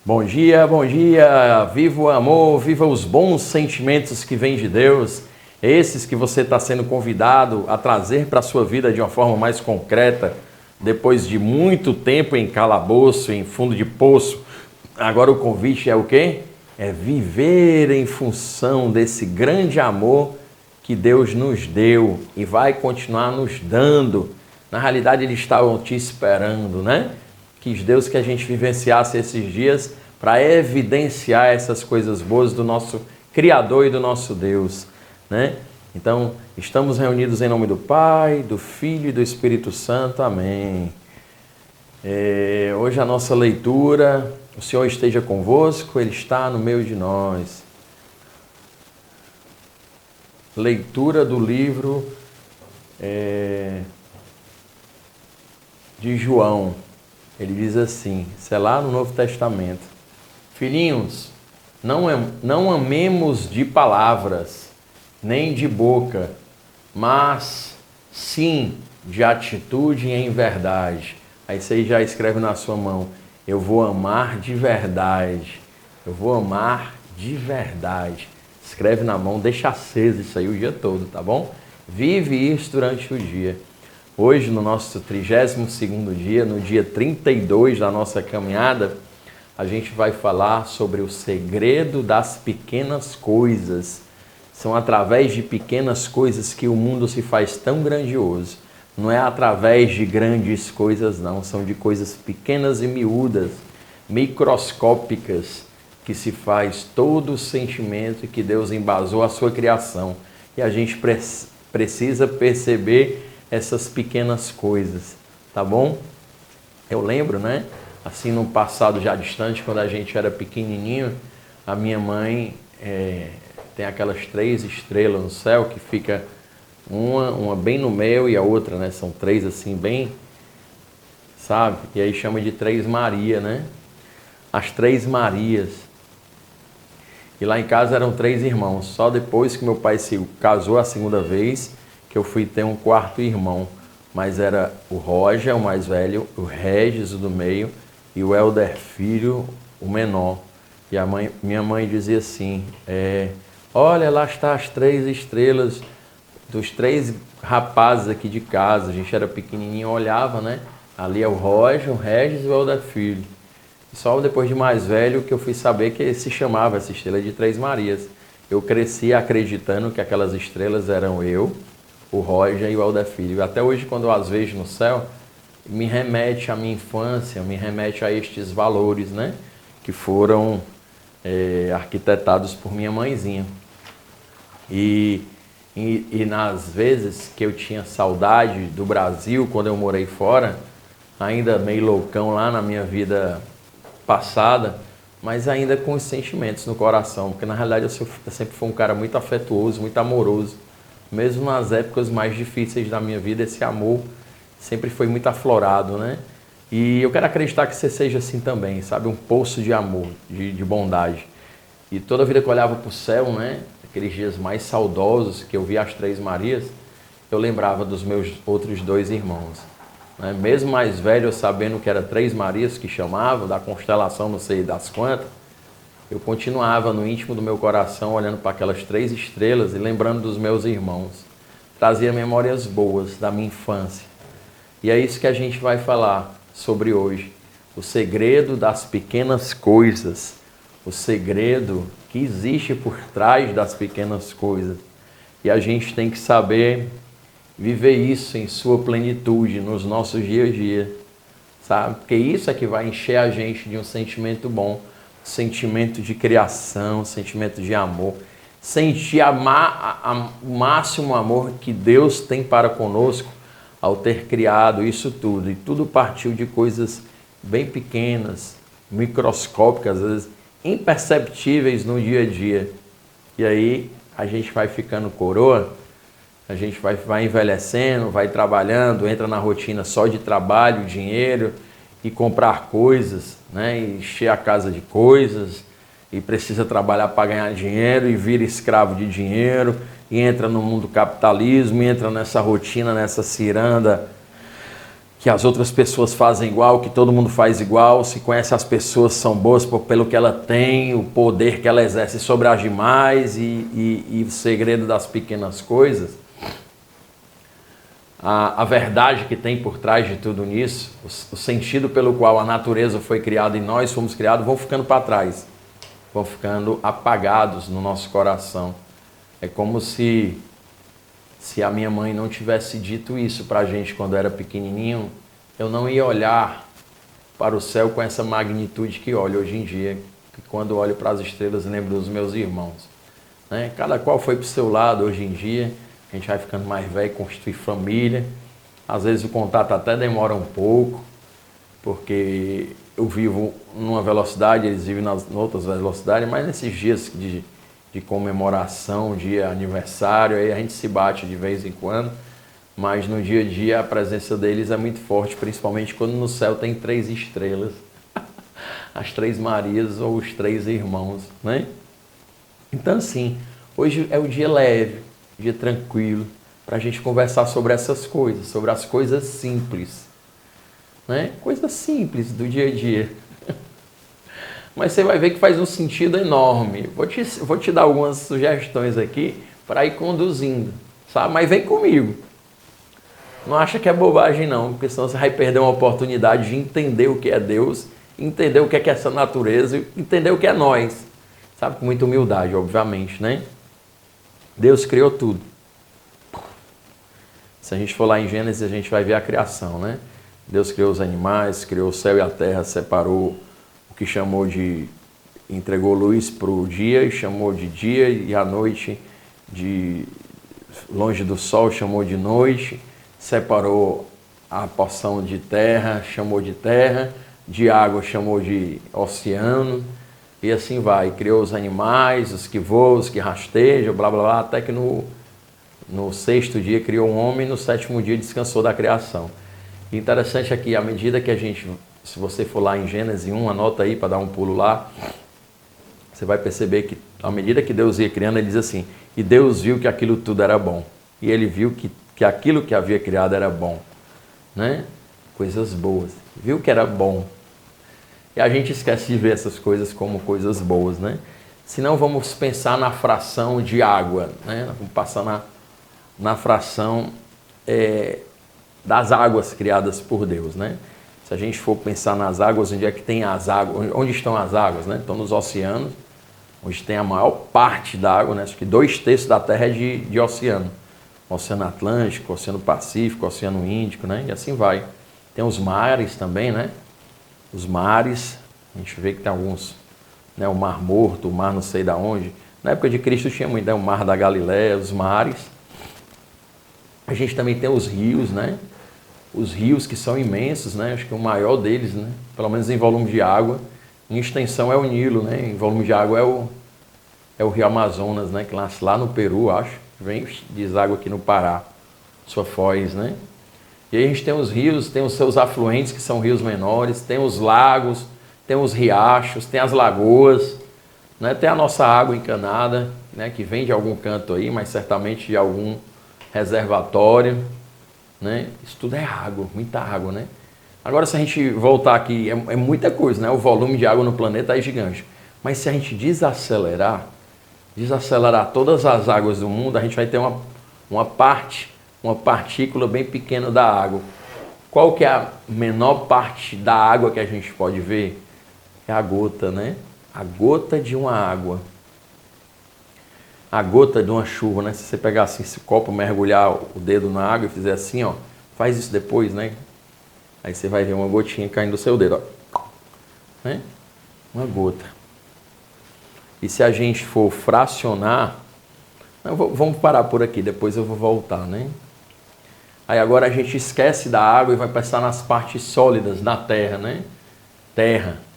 Bom dia, viva o amor, viva os bons sentimentos que vêm de Deus, esses que você está sendo convidado a trazer para a sua vida de uma forma mais concreta, depois de muito tempo em calabouço, em fundo de poço. Agora o convite é o quê? É viver em função desse grande amor que Deus nos deu e vai continuar nos dando. Na realidade, Ele estava te esperando, né? Quis Deus que a gente vivenciasse esses dias para evidenciar essas coisas boas do nosso Criador e do nosso Deus, né? Então, estamos reunidos em nome do Pai, do Filho e do Espírito Santo. Amém. Hoje a nossa leitura, o Senhor esteja convosco, Ele está no meio de nós. Leitura do livro de João. Ele diz assim, isso é lá no Novo Testamento. Filhinhos, não amemos de palavras, nem de boca, mas sim de atitude em verdade. Aí você já escreve na sua mão, eu vou amar de verdade. Eu vou amar de verdade. Escreve na mão, deixa aceso isso aí o dia todo, tá bom? Vive isso durante o dia. Hoje, no nosso 32º dia, no dia 32 da nossa caminhada, a gente vai falar sobre o segredo das pequenas coisas. São através de pequenas coisas que o mundo se faz tão grandioso. Não é através de grandes coisas, não. São de coisas pequenas e miúdas, microscópicas, que se faz todo o sentimento que Deus embasou a sua criação. E a gente precisa perceber essas pequenas coisas, tá bom? Eu lembro, né? Assim, no passado já distante, quando a gente era pequenininho, a minha mãe tem aquelas 3 estrelas no céu, que fica uma bem no meio e a outra, né? São 3 assim, bem, sabe? E aí chama de 3 Maria, né? As 3 Marias. E lá em casa eram 3 irmãos. Só depois que meu pai se casou a segunda vez, que eu fui ter um 4º irmão. Mas era o Roger, o mais velho, o Regis, o do meio, e o Helder Filho, o menor. E minha mãe dizia assim, olha, lá está as 3 estrelas dos 3 rapazes aqui de casa. A gente era pequenininho, olhava, né? Ali é o Roger, o Regis e o Helder Filho. Só depois de mais velho que eu fui saber que se chamava essa estrela de 3 Marias. Eu cresci acreditando que aquelas estrelas eram eu, o Roger e o Helder Filho. Até hoje, quando eu as vejo no céu, me remete à minha infância, me remete a estes valores, né? Que foram arquitetados por minha mãezinha. E nas vezes que eu tinha saudade do Brasil, quando eu morei fora, ainda meio loucão lá na minha vida passada, mas ainda com os sentimentos no coração, porque na realidade eu sempre fui um cara muito afetuoso, muito amoroso. Mesmo nas épocas mais difíceis da minha vida, esse amor sempre foi muito aflorado, né? E eu quero acreditar que você seja assim também, sabe? Um poço de amor, de bondade. E toda vida que eu olhava para o céu, né? Aqueles dias mais saudosos que eu via as 3 Marias, eu lembrava dos meus outros 2 irmãos. Né? Mesmo mais velho, eu sabendo que era 3 Marias que chamavam, da constelação não sei das quantas, eu continuava no íntimo do meu coração olhando para aquelas 3 estrelas e lembrando dos meus irmãos. Trazia memórias boas da minha infância. E é isso que a gente vai falar sobre hoje. O segredo das pequenas coisas. O segredo que existe por trás das pequenas coisas. E a gente tem que saber viver isso em sua plenitude nos nossos dias a dia. Sabe? Porque isso é que vai encher a gente de um sentimento bom. Sentimento de criação, sentimento de amor, sentir o máximo amor que Deus tem para conosco ao ter criado isso tudo. E tudo partiu de coisas bem pequenas, microscópicas, às vezes imperceptíveis no dia a dia. E aí a gente vai ficando coroa, a gente vai envelhecendo, vai trabalhando, entra na rotina só de trabalho, dinheiro, e comprar coisas, né? E encher a casa de coisas, e precisa trabalhar para ganhar dinheiro, e vira escravo de dinheiro, e entra no mundo do capitalismo, e entra nessa rotina, nessa ciranda que as outras pessoas fazem igual, que todo mundo faz igual, se conhece as pessoas são boas pelo que ela tem, o poder que ela exerce sobre as demais e o segredo das pequenas coisas, a verdade que tem por trás de tudo isso, o sentido pelo qual a natureza foi criada e nós fomos criados, vão ficando para trás, vão ficando apagados no nosso coração. É como se a minha mãe não tivesse dito isso para a gente quando era pequenininho, eu não ia olhar para o céu com essa magnitude que olho hoje em dia, que quando olho para as estrelas lembro dos meus irmãos. Né? Cada qual foi para o seu lado hoje em dia, a gente vai ficando mais velho, constitui família, às vezes o contato até demora um pouco, porque eu vivo numa velocidade, eles vivem nas outras velocidades, mas nesses dias de comemoração, dia aniversário, aí a gente se bate de vez em quando, mas no dia a dia a presença deles é muito forte, principalmente quando no céu tem 3 estrelas, as 3 Marias ou os 3 irmãos, né? Então assim, hoje é um dia leve, um dia tranquilo, para a gente conversar sobre essas coisas, sobre as coisas simples, né? Coisas simples do dia a dia. Mas você vai ver que faz um sentido enorme. Vou te dar algumas sugestões aqui para ir conduzindo, sabe? Mas vem comigo. Não acha que é bobagem não, porque senão você vai perder uma oportunidade de entender o que é Deus, entender o que é essa natureza, entender o que é nós. Sabe? Com muita humildade, obviamente, né? Deus criou tudo. Se a gente for lá em Gênesis, a gente vai ver a criação, né? Deus criou os animais, criou o céu e a terra, separou que chamou de, entregou luz para o dia e chamou de dia, e a noite, longe do sol, chamou de noite, separou a porção de terra, chamou de água, chamou de oceano, e assim vai. Criou os animais, os que voam, os que rastejam, blá blá blá, até que no 6º dia criou um homem, e no 7º dia descansou da criação. E interessante aqui, à medida que a gente... Se você for lá em Gênesis 1, anota aí para dar um pulo lá, você vai perceber que, à medida que Deus ia criando, ele diz assim, e Deus viu que aquilo tudo era bom. E ele viu que aquilo que havia criado era bom. Né? Coisas boas. Viu que era bom. E a gente esquece de ver essas coisas como coisas boas. Né? Senão vamos pensar na fração de água. Né? Vamos passar na fração das águas criadas por Deus. Né? Se a gente for pensar nas águas, onde é que tem as águas? Onde estão as águas? Né? Estão nos oceanos, onde tem a maior parte da água, né? Acho que 2/3 da Terra é de oceano. Oceano Atlântico, Oceano Pacífico, Oceano Índico, né? E assim vai. Tem os mares também, né? Os mares, a gente vê que tem alguns, né? O Mar Morto, o mar não sei da onde. Na época de Cristo tinha muito, né? O Mar da Galileia, os mares. A gente também tem os rios, né? Os rios que são imensos, né? Acho que o maior deles, né? Pelo menos em volume de água, em extensão é o Nilo, né? Em volume de água é o Rio Amazonas, né? Que nasce lá no Peru, acho. Vem deságua aqui no Pará, sua foz, né? E aí a gente tem os rios, tem os seus afluentes, que são rios menores, tem os lagos, tem os riachos, tem as lagoas, né? Tem a nossa água encanada, né? Que vem de algum canto aí, mas certamente de algum reservatório. Né? Isso tudo é água, muita água, né? Agora, se a gente voltar aqui, é muita coisa, né? O volume de água no planeta é gigante. Mas se a gente desacelerar todas as águas do mundo, a gente vai ter uma partícula bem pequena da água. Qual que é a menor parte da água que a gente pode ver? É a gota, né? A gota de uma água. A gota de uma chuva, né? Se você pegar assim esse copo, mergulhar o dedo na água e fizer assim, ó, faz isso depois, né? Aí você vai ver uma gotinha caindo do seu dedo, ó. Né? Uma gota. E se a gente for fracionar, vamos parar por aqui, depois eu vou voltar, né? Aí agora a gente esquece da água e vai passar nas partes sólidas da terra, né? Terra.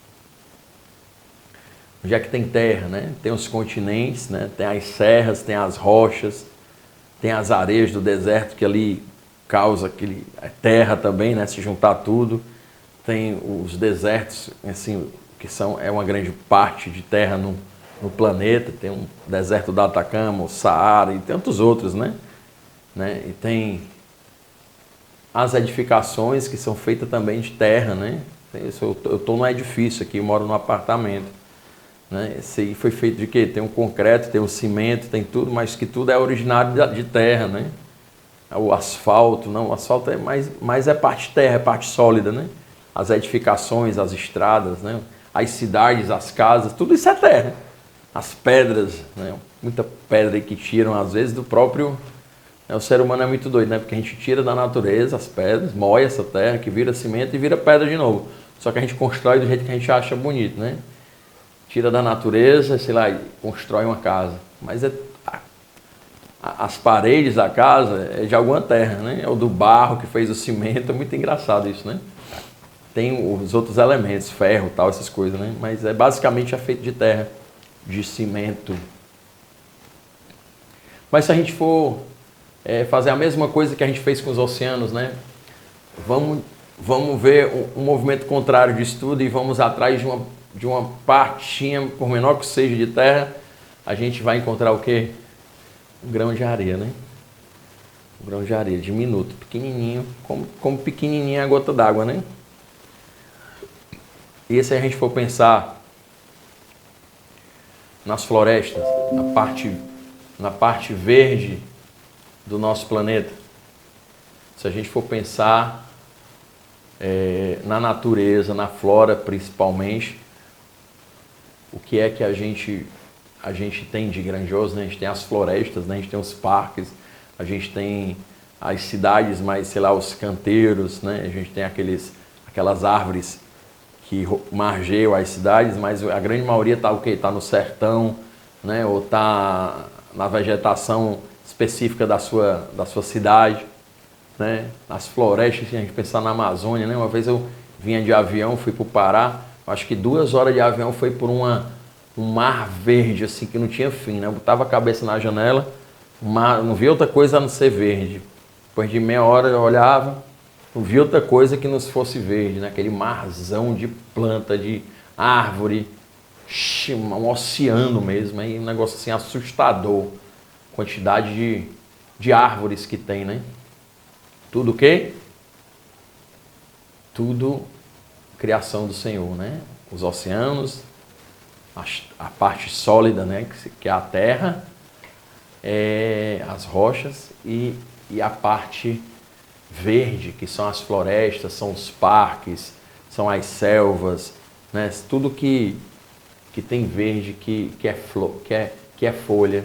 Onde é que tem terra, né? Tem os continentes, né? Tem as serras, tem as rochas, tem as areias do deserto que ali causa aquele terra também, né? Se juntar tudo. Tem os desertos, assim, que é uma grande parte de terra no planeta. Tem um deserto do Atacama, o Saara e tantos outros, né? E tem as edificações que são feitas também de terra, né? Eu estou num edifício aqui, eu moro num apartamento, né? Esse aí foi feito de quê? Tem um concreto, tem um cimento, tem tudo, mas que tudo é originário de terra, né? O asfalto, não, o asfalto é mais é parte terra, é parte sólida, né? As edificações, as estradas, né? As cidades, as casas, tudo isso é terra. As pedras, né? Muita pedra aí que tiram às vezes do próprio... O ser humano é muito doido, né? Porque a gente tira da natureza as pedras, moe essa terra que vira cimento e vira pedra de novo. Só que a gente constrói do jeito que a gente acha bonito, né? Tira da natureza, sei lá, e constrói uma casa. Mas as paredes da casa é de alguma terra, né? É o do barro que fez o cimento, é muito engraçado isso, né? Tem os outros elementos, ferro, tal, essas coisas, né? Mas basicamente é feito de terra, de cimento. Mas se a gente for fazer a mesma coisa que a gente fez com os oceanos, né? Vamos ver um movimento contrário disso tudo e vamos atrás de uma partinha, por menor que seja, de terra, a gente vai encontrar o quê? Um grão de areia, né? Um grão de areia, diminuto, pequenininho, como pequenininha a gota d'água, né? E se a gente for pensar nas florestas, na parte verde do nosso planeta, se a gente for pensar na natureza, na flora principalmente, o que é que a gente tem de grandioso, né? A gente tem as florestas, né? A gente tem os parques, a gente tem as cidades, mas sei lá, os canteiros, né? A gente tem aquelas árvores que margeiam as cidades, mas a grande maioria está o quê? Está no sertão, né? Ou está na vegetação específica da sua cidade, né? As florestas, se a gente pensar na Amazônia, né? Uma vez eu vinha de avião, fui para o Pará, acho que 2 horas de avião foi por um mar verde, assim, que não tinha fim, né? Eu botava a cabeça na janela, não via outra coisa a não ser verde. Depois de meia hora eu olhava, não via outra coisa que não fosse verde, né? Aquele marzão de planta, de árvore, um oceano mesmo, aí um negócio assim assustador. Quantidade de árvores que tem, né? Tudo o quê? Tudo criação do Senhor, né? Os oceanos, a parte sólida, né? Que é a terra, as rochas e a parte verde, que são as florestas, são os parques, são as selvas, né? Tudo que tem verde, que é flor, que é folha.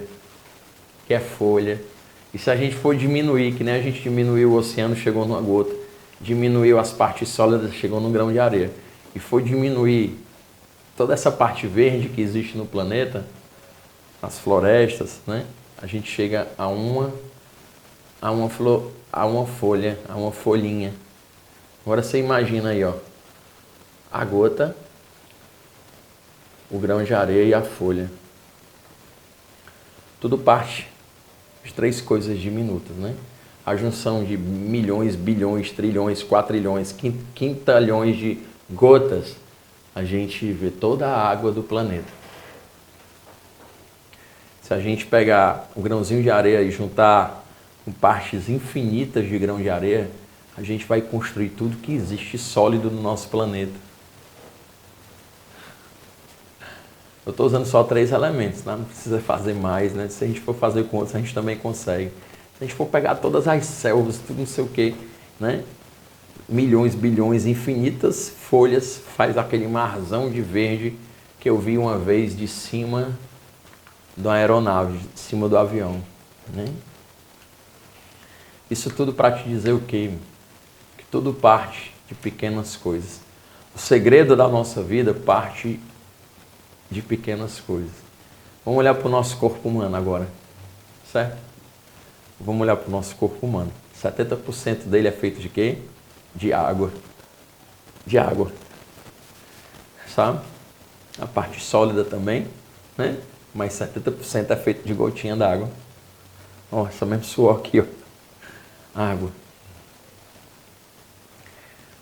E se a gente for diminuir, que nem a gente diminuiu o oceano, chegou numa gota, diminuiu as partes sólidas, chegou num grão de areia, e for diminuir toda essa parte verde que existe no planeta, as florestas, né? A gente chega a uma folha, a uma folhinha. Agora você imagina aí, ó, a gota, o grão de areia e a folha. Tudo parte de 3 coisas diminutas, né? A junção de milhões, bilhões, trilhões, quatrilhões, quintalhões de gotas, a gente vê toda a água do planeta. Se a gente pegar um grãozinho de areia e juntar com partes infinitas de grão de areia, a gente vai construir tudo que existe sólido no nosso planeta. Eu estou usando só 3 elementos, né? Não precisa fazer mais, né? Se a gente for fazer com outros, a gente também consegue. Se a gente for pegar todas as selvas, tudo não sei o quê, né? Milhões, bilhões, infinitas folhas, faz aquele marzão de verde que eu vi uma vez de cima da aeronave, de cima do avião, né? Isso tudo para te dizer o quê? Que tudo parte de pequenas coisas. O segredo da nossa vida parte de pequenas coisas. Vamos olhar para o nosso corpo humano agora, certo? Vamos olhar para o nosso corpo humano. 70% dele é feito de quê? De água. De água. Sabe? A parte sólida também, né? Mas 70% é feito de gotinha d'água. Ó, essa mesmo suor aqui, ó. Água.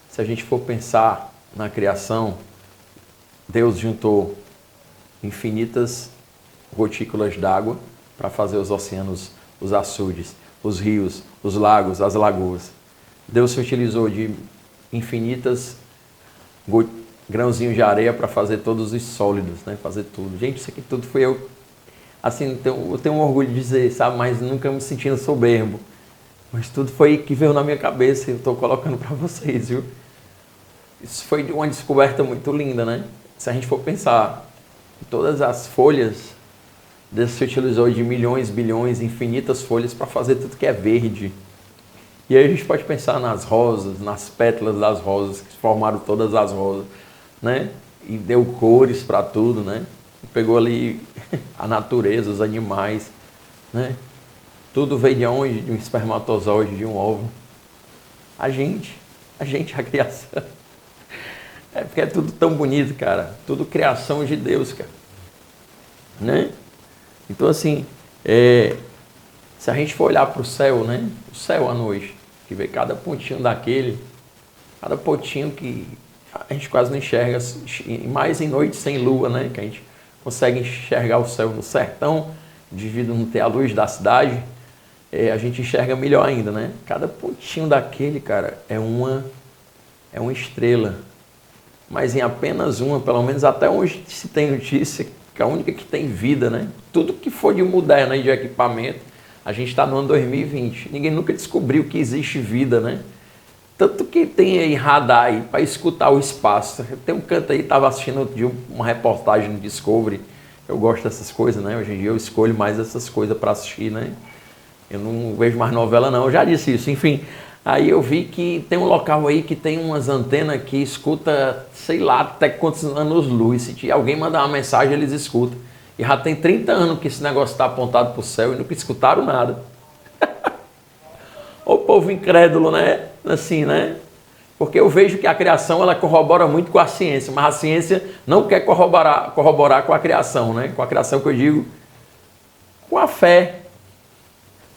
Se a gente for pensar na criação, Deus juntou infinitas gotículas d'água para fazer os oceanos, os açudes, os rios, os lagos, as lagoas. Deus se utilizou de infinitas grãozinhos de areia para fazer todos os sólidos, né? Fazer tudo. Gente, isso aqui tudo foi eu. Assim, eu tenho um orgulho de dizer, sabe? Mas nunca me sentindo soberbo. Mas tudo foi que veio na minha cabeça e eu estou colocando para vocês, viu? Isso foi uma descoberta muito linda, né? Se a gente for pensar em todas as folhas, Deus se utilizou de milhões, bilhões, infinitas folhas para fazer tudo que é verde. E aí a gente pode pensar nas rosas, nas pétalas das rosas, que formaram todas as rosas, né? E deu cores para tudo, né? Pegou ali a natureza, os animais, né? Tudo veio de onde? De um espermatozoide, de um óvulo. A gente, a criação. É porque é tudo tão bonito, cara. Tudo criação de Deus, cara. Né? Então, assim, se a gente for olhar para o céu, né? O céu à noite, que vê cada pontinho daquele, cada pontinho que a gente quase não enxerga, mais em noite sem lua, né? Que a gente consegue enxergar o céu no sertão, devido não ter a luz da cidade, a gente enxerga melhor ainda, né? Cada pontinho daquele, cara, é uma estrela. Mas em apenas uma, pelo menos até onde se tem notícia, que é a única que tem vida, né? Tudo que for de moderno e de equipamento, a gente está no ano 2020. Ninguém nunca descobriu que existe vida, né? Tanto que tem aí radar aí para escutar o espaço. Tem um canto aí, estava assistindo de uma reportagem no Discovery. Eu gosto dessas coisas, né? Hoje em dia eu escolho mais essas coisas para assistir, né? Eu não vejo mais novela, não. Eu já disse isso. Enfim, aí eu vi que tem um local aí que tem umas antenas que escuta, sei lá, até quantos anos-luz. Se alguém mandar uma mensagem, eles escutam. E já tem 30 anos que esse negócio está apontado para o céu e nunca escutaram nada. O povo incrédulo, né? Assim, né? Porque eu vejo que a criação ela corrobora muito com a ciência, mas a ciência não quer corroborar com a criação, né? Com a criação que eu digo, com a fé.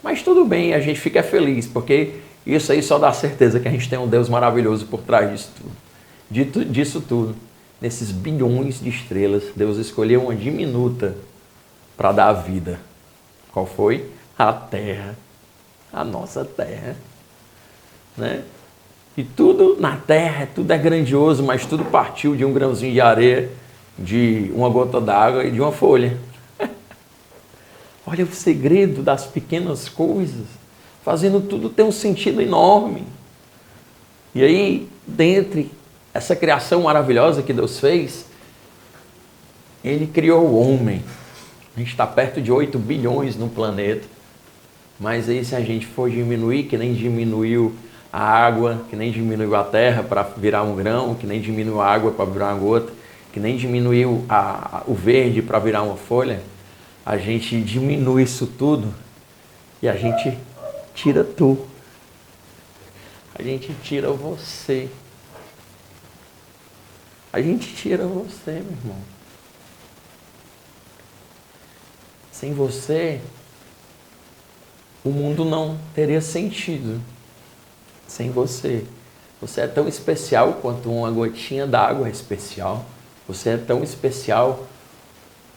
Mas tudo bem, a gente fica feliz, porque isso aí só dá certeza que a gente tem um Deus maravilhoso por trás disso tudo. Disso tudo, nesses bilhões de estrelas, Deus escolheu uma diminuta para dar a vida. Qual foi? A Terra. A nossa Terra. Né? E tudo na Terra, tudo é grandioso, mas tudo partiu de um grãozinho de areia, de uma gota d'água e de uma folha. Olha o segredo das pequenas coisas, fazendo tudo ter um sentido enorme. E aí, dentre essa criação maravilhosa que Deus fez, Ele criou o homem. A gente está perto de 8 bilhões no planeta. Mas aí se a gente for diminuir, que nem diminuiu a água, que nem diminuiu a terra para virar um grão, que nem diminuiu a água para virar uma gota, que nem diminuiu o verde para virar uma folha, a gente diminui isso tudo e a gente tira tu. A gente tira você. A gente tira você, meu irmão. Sem você, o mundo não teria sentido. Sem você. Você é tão especial quanto uma gotinha d'água é especial. Você é tão especial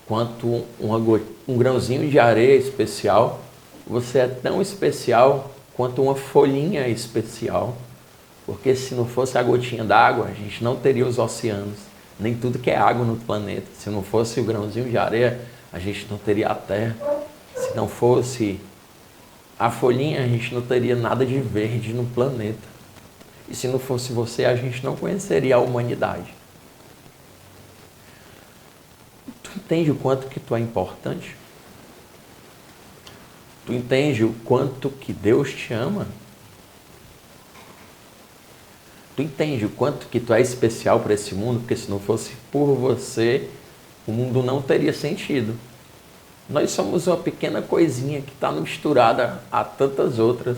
quanto um grãozinho de areia é especial. Você é tão especial quanto uma folhinha é especial. Porque se não fosse a gotinha d'água, a gente não teria os oceanos. Nem tudo que é água no planeta. Se não fosse o grãozinho de areia, a gente não teria a terra. Se não fosse a folhinha, a gente não teria nada de verde no planeta. E se não fosse você, a gente não conheceria a humanidade. Tu entende o quanto que tu é importante? Tu entende o quanto que Deus te ama? Tu entende o quanto que tu é especial para esse mundo? Porque se não fosse por você, o mundo não teria sentido. Nós somos uma pequena coisinha que está misturada a tantas outras,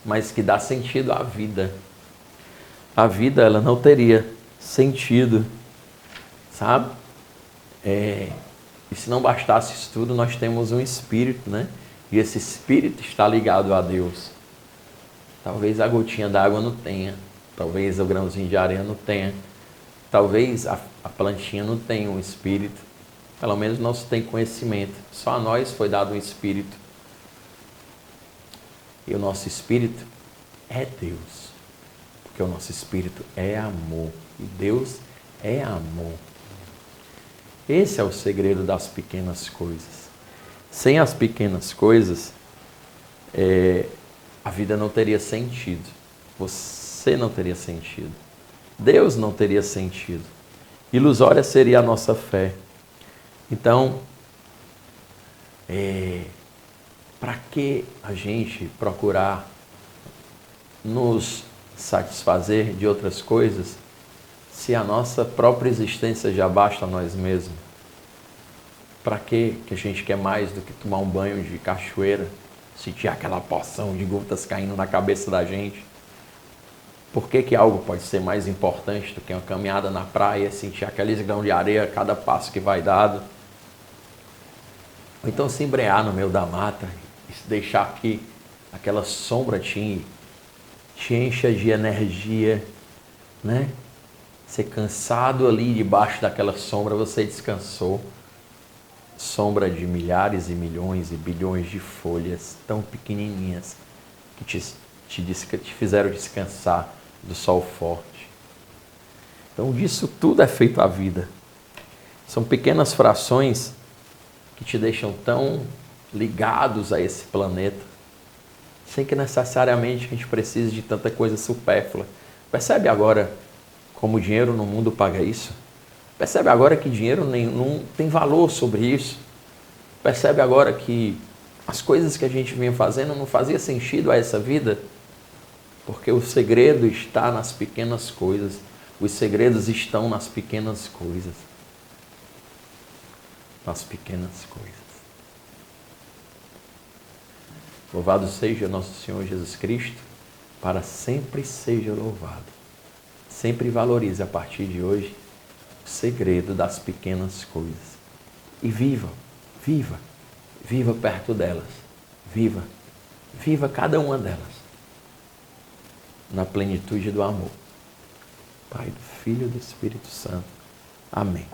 mas que dá sentido à vida. A vida, ela não teria sentido, sabe? E se não bastasse isso tudo, nós temos um espírito, né? E esse espírito está ligado a Deus. Talvez a gotinha d'água não tenha, talvez o grãozinho de areia não tenha, talvez a plantinha não tenha um espírito. Pelo menos não se tem conhecimento. Só a nós foi dado um espírito. E o nosso espírito é Deus. Porque o nosso espírito é amor. E Deus é amor. Esse é o segredo das pequenas coisas. Sem as pequenas coisas, a vida não teria sentido. Você não teria sentido. Deus não teria sentido. Ilusória seria a nossa fé. Então, para que a gente procurar nos satisfazer de outras coisas, se a nossa própria existência já basta a nós mesmos? Para que a gente quer mais do que tomar um banho de cachoeira, sentir aquela porção de gotas caindo na cabeça da gente? Por que algo pode ser mais importante do que uma caminhada na praia, sentir aqueles grãos de areia a cada passo que vai dado? Ou então se embrear no meio da mata e deixar que aquela sombra te encha de energia, né? Ser cansado ali debaixo daquela sombra, você descansou. Sombra de milhares e milhões e bilhões de folhas tão pequenininhas que te fizeram descansar do sol forte. Então disso tudo é feito a vida. São pequenas frações que te deixam tão ligados a esse planeta, sem que necessariamente a gente precise de tanta coisa supérflua. Percebe agora como o dinheiro no mundo paga isso? Percebe agora que dinheiro não tem valor sobre isso? Percebe agora que as coisas que a gente vinha fazendo não fazia sentido a essa vida? Porque o segredo está nas pequenas coisas. Os segredos estão nas pequenas coisas. Nas pequenas coisas. Louvado seja nosso Senhor Jesus Cristo, para sempre seja louvado. Sempre valorize a partir de hoje o segredo das pequenas coisas. E viva perto delas. Viva cada uma delas. Na plenitude do amor. Pai, do Filho e do Espírito Santo. Amém.